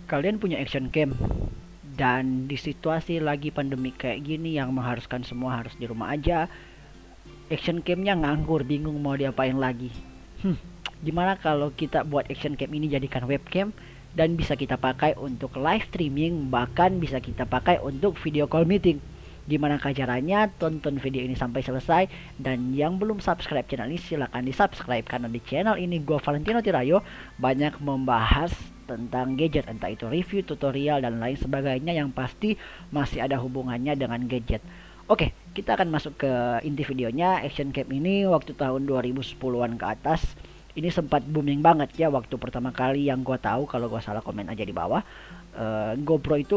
Kalian punya action cam dan di situasi lagi pandemi kayak gini yang mengharuskan semua harus di rumah aja, action camnya nganggur, bingung mau diapain lagi. Gimana kalau kita buat action cam ini jadikan webcam dan bisa kita pakai untuk live streaming, bahkan bisa kita pakai untuk video call meeting. Gimana caranya? Tonton video ini sampai selesai, dan yang belum subscribe channel ini silahkan di subscribe, karena di channel ini gue Valentino Tirayo banyak membahas tentang gadget, entah itu review, tutorial, dan lain sebagainya yang pasti masih ada hubungannya dengan gadget. Oke, kita akan masuk ke inti videonya. Action cam ini waktu tahun 2010-an ke atas ini sempat booming banget ya, waktu pertama kali yang gue tahu. Kalau gue salah komen aja di bawah. GoPro itu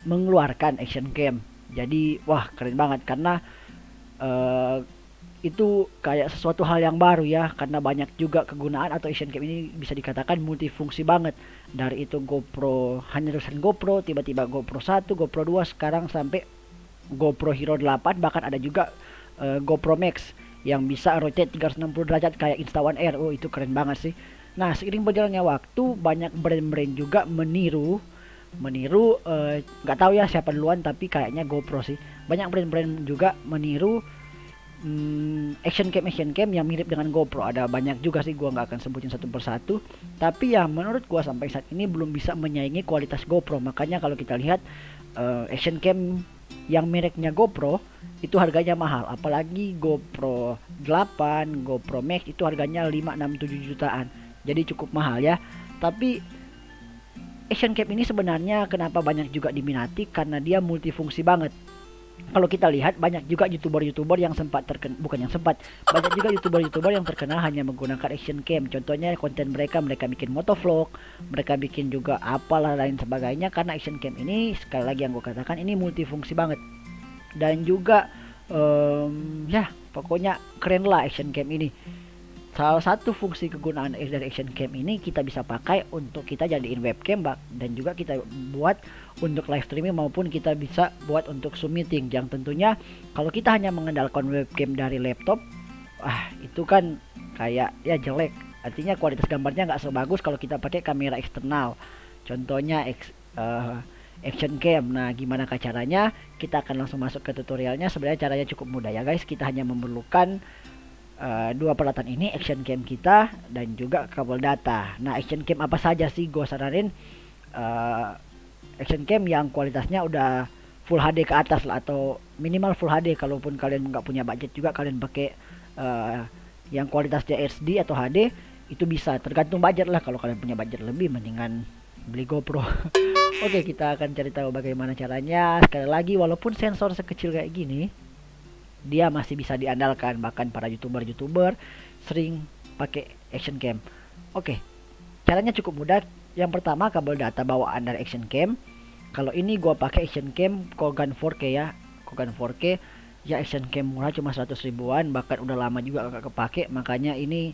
mengeluarkan action cam. Jadi wah, keren banget, karena uh, itu kayak sesuatu hal yang baru ya, karena banyak juga kegunaan, atau action cam ini bisa dikatakan multifungsi banget. Dari itu GoPro, hanya tulisan GoPro, tiba-tiba GoPro 1, GoPro 2, sekarang sampai GoPro Hero 8, bahkan ada juga GoPro Max yang bisa rotate 360 derajat kayak Insta1 Air. Oh, itu keren banget sih. Nah, seiring berjalannya waktu, banyak brand-brand juga meniru nggak tahu ya siapa duluan, tapi kayaknya GoPro sih. Banyak brand-brand juga meniru action cam yang mirip dengan GoPro. Ada banyak juga sih, gua nggak akan sebutin satu persatu, tapi ya menurut gua sampai saat ini belum bisa menyaingi kualitas GoPro. Makanya kalau kita lihat action cam yang mereknya GoPro itu harganya mahal, apalagi GoPro 8, GoPro Max itu harganya 5, 6, 7 jutaan. Jadi cukup mahal ya. Tapi action cam ini sebenarnya kenapa banyak juga diminati, karena dia multifungsi banget. Kalau kita lihat banyak juga youtuber yang sempat terkenal, bukan yang sempat, banyak juga youtuber yang terkenal hanya menggunakan action cam. Contohnya konten mereka bikin motovlog, mereka bikin juga apalah lain sebagainya, karena action cam ini sekali lagi yang gue katakan ini multifungsi banget. Dan juga ya pokoknya keren lah action cam ini. Salah satu fungsi kegunaan dari action cam ini kita bisa pakai untuk kita jadiin webcam, dan juga kita buat untuk live streaming, maupun kita bisa buat untuk Zoom meeting. Yang tentunya kalau kita hanya mengandalkan webcam dari laptop, itu kan kayak ya jelek. Artinya kualitas gambarnya nggak sebagus kalau kita pakai kamera eksternal. Contohnya action cam. Nah, gimana caranya? Kita akan langsung masuk ke tutorialnya. Sebenarnya caranya cukup mudah ya guys. Kita hanya memerlukan dua peralatan ini, action cam kita dan juga kabel data. Nah, action cam apa saja sih? Gue saranin action cam yang kualitasnya udah full HD ke atas lah, atau minimal full HD. Kalaupun kalian nggak punya budget juga, kalian pakai yang kualitasnya HD atau HD, itu bisa, tergantung budget lah. Kalau kalian punya budget lebih, mendingan beli GoPro. Oke, kita akan cari tahu bagaimana caranya. Sekali lagi, walaupun sensor sekecil kayak gini, dia masih bisa diandalkan. Bahkan para youtuber sering pakai action cam. Oke, caranya cukup mudah. Yang pertama, kabel data bawaan dari action cam. Kalau ini gua pakai action cam Kogan 4K ya, Kogan 4K ya. Action cam murah, cuma 100 ribuan, bahkan udah lama juga agak kepake. Makanya ini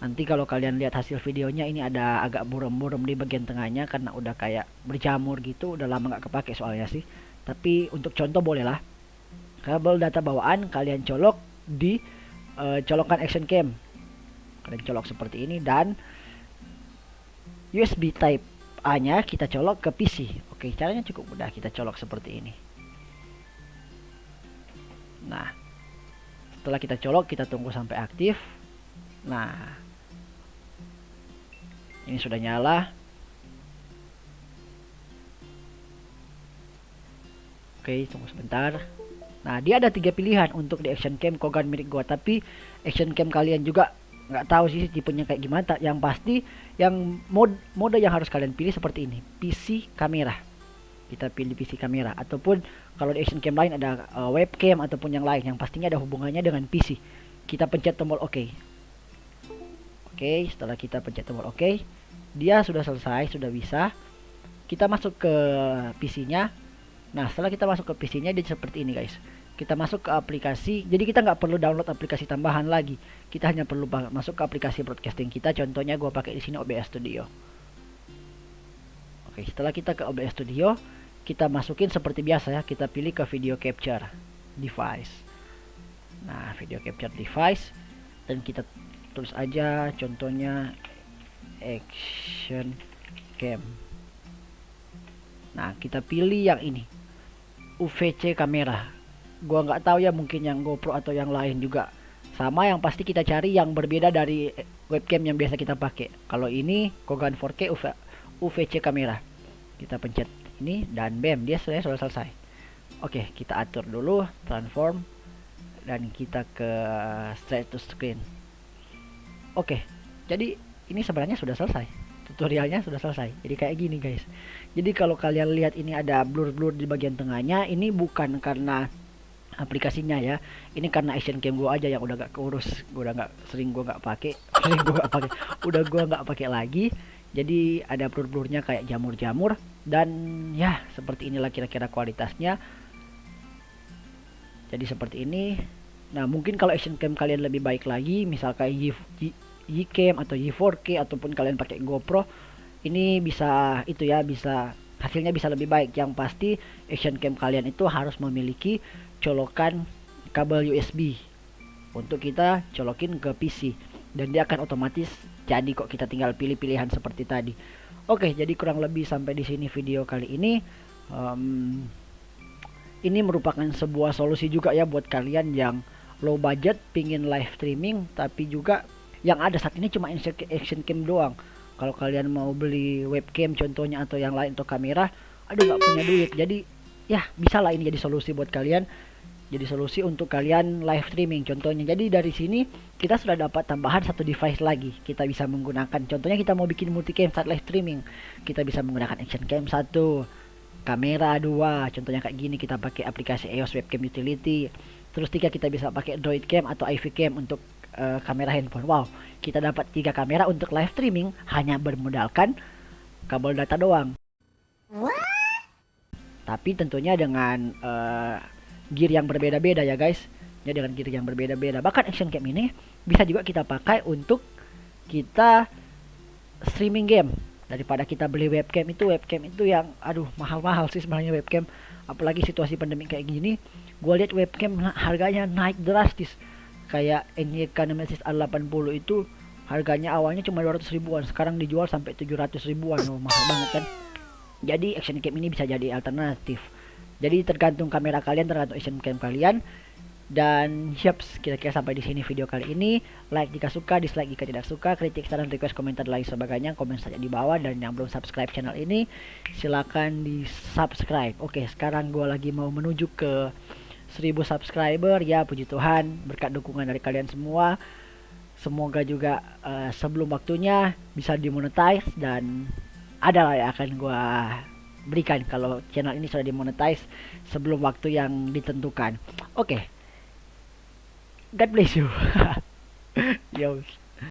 nanti kalau kalian lihat hasil videonya, ini ada agak buram-buram di bagian tengahnya karena udah kayak berjamur gitu, udah lama nggak kepake soalnya sih. Tapi untuk contoh boleh lah. Kabel data bawaan kalian colok di colokan action cam. Kalian colok seperti ini, dan USB Type A nya kita colok ke PC. Oke, caranya cukup mudah. Kita colok seperti ini. Nah, setelah kita colok, kita tunggu sampai aktif. Nah, ini sudah nyala. Oke, tunggu sebentar. Nah, dia ada 3 pilihan untuk di action cam Kogan milik gua, tapi action cam kalian juga nggak tahu sih tipenya kayak gimana. Yang pasti yang mode yang harus kalian pilih seperti ini, PC kamera. Kita pilih PC kamera, ataupun kalau di action cam lain ada webcam ataupun yang lain yang pastinya ada hubungannya dengan PC. Kita pencet tombol OK. Oke, setelah kita pencet tombol OK, dia sudah selesai, sudah bisa. Kita masuk ke PC-nya. Nah, setelah kita masuk ke PC-nya, dia seperti ini guys. Kita masuk ke aplikasi, jadi kita nggak perlu download aplikasi tambahan lagi. Kita hanya perlu masuk ke aplikasi broadcasting kita. Contohnya gue pakai di sini OBS Studio. Oke, setelah kita ke OBS Studio, kita masukin seperti biasa ya. Kita pilih ke video capture device. Nah, video capture device, dan kita tulis aja contohnya action cam. Nah, kita pilih yang ini, UVC kamera. Gua nggak tahu ya, mungkin yang GoPro atau yang lain juga sama. Yang pasti kita cari yang berbeda dari webcam yang biasa kita pakai. Kalau ini Kogan 4K UVC kamera, kita pencet ini dan bam, dia sudah selesai. Oke, kita atur dulu transform dan kita ke straight to screen. Oke, jadi ini sebenarnya sudah selesai, tutorialnya sudah selesai. Jadi kayak gini guys. Jadi kalau kalian lihat ini ada blur-blur di bagian tengahnya, ini bukan karena aplikasinya ya, ini karena action cam gua aja yang udah gak keurus. Gua udah gak sering, gua nggak pakai sering gua nggak pakai udah gua nggak pakai lagi. Jadi ada blur-blurnya kayak jamur-jamur, dan ya seperti inilah kira-kira kualitasnya. Jadi seperti ini. Nah, mungkin kalau action cam kalian lebih baik lagi, misal kayak Ycam atau Y4K, ataupun kalian pakai GoPro, ini bisa itu ya, bisa hasilnya bisa lebih baik. Yang pasti action cam kalian itu harus memiliki colokan kabel USB untuk kita colokin ke PC, dan dia akan otomatis jadi kok, kita tinggal pilih pilihan seperti tadi. Oke, jadi kurang lebih sampai di sini video kali ini. Ini merupakan sebuah solusi juga ya buat kalian yang low budget pingin live streaming, tapi juga yang ada saat ini cuma action cam doang. Kalau kalian mau beli webcam contohnya atau yang lain, atau kamera, aduh nggak punya duit. Jadi ya bisa lah ini jadi solusi buat kalian, jadi solusi untuk kalian live streaming contohnya. Jadi dari sini kita sudah dapat tambahan satu device lagi. Kita bisa menggunakan, contohnya kita mau bikin multicam saat live streaming, kita bisa menggunakan action cam 1, kamera 2, contohnya kayak gini, kita pakai aplikasi EOS Webcam Utility. Terus 3, kita bisa pakai Droid Cam atau IV Cam untuk kamera handphone. Wow, kita dapat 3 kamera untuk live streaming hanya bermodalkan kabel data doang. Tapi tentunya dengan gear yang berbeda-beda ya guys. Ya, dengan gear yang berbeda-beda. Bahkan action cam ini bisa juga kita pakai untuk kita streaming game. Daripada kita beli webcam itu yang aduh mahal-mahal sih sebenarnya webcam. Apalagi situasi pandemi kayak gini, gue lihat webcam harganya naik drastis. Kayak NYK Nemesis A80 itu harganya awalnya cuma 200 ribuan, sekarang dijual sampai 700 ribuan. Oh, mahal banget kan. Jadi action cam ini bisa jadi alternatif. Jadi tergantung kamera kalian, tergantung action cam kalian. Dan siap, kira-kira sampai di sini video kali ini. Like jika suka, dislike jika tidak suka, kritik, saran, request, komentar, lain sebagainya, komen saja di bawah. Dan yang belum subscribe channel ini, silakan di subscribe. Oke, sekarang gue lagi mau menuju ke 1000 subscriber ya, puji Tuhan, berkat dukungan dari kalian semua. Semoga juga sebelum waktunya bisa dimonetize, dan adalah yang akan gue berikan kalau channel ini sudah dimonetize sebelum waktu yang ditentukan. Oke, God bless you. Yo.